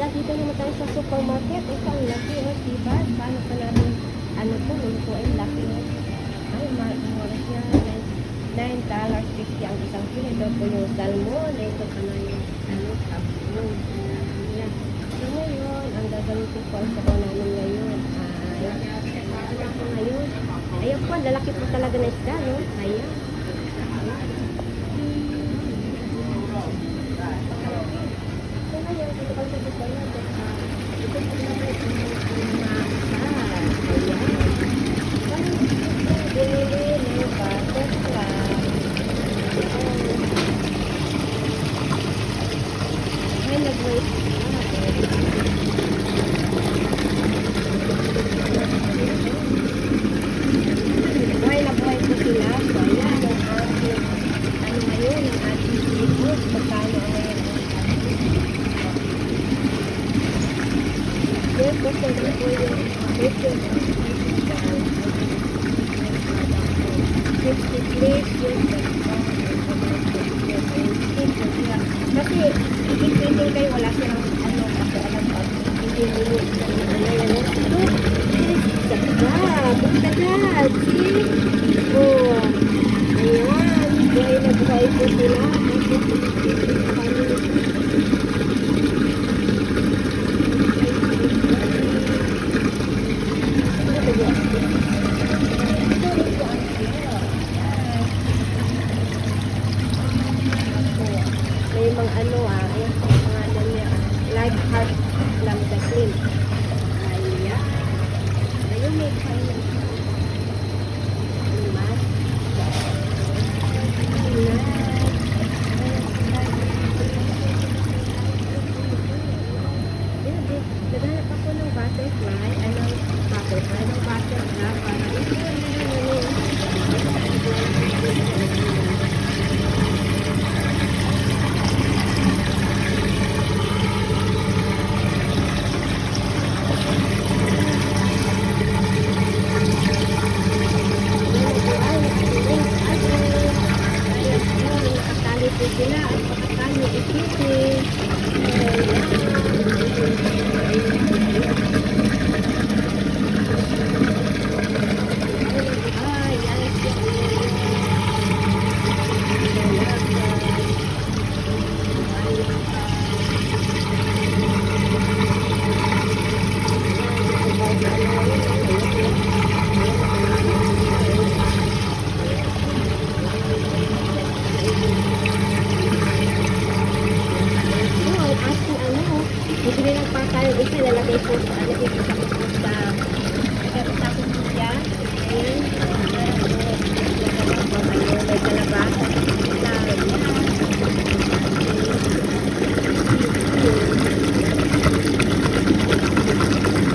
dito naman tayo sa supermarket. Ito ang laki, oh, diba? Paano pa natin, ano po, luto ay laki, oh. Ay, mura siya. $9.50 ang isang kilo. Ito po yung salmon. Ito pa na yung, ano, sabon. Yan. So, ngayon, ang gagamitin ko ang sabaw namin ngayon ay, ano po ngayon? Ayun po, lalaki po talaga na isda, no? Ayan. Buhay na buhay po sila. So, ayan, yung ating, ano ngayon, yung ating seafood. Magkano ang ngayon ang yes, po po yung chicken. 50 plates, kasi, ikikritin kayo, wala silang, ano, kasi alam pa, hindi mo ano yan, agad, see? Oh, ayan, buhay na buhay po sila. May mga ano ayan po ang pangalan niya, Live Heart Lambda Cream. Ayan. Ayun, may kain. Mas. Naghanap ako ng butterfly. Anong butterfly? Anong butterfly? Para sila at pakakali ikitin. Bibili ng patay, isa lalagay ko sa ano dito sa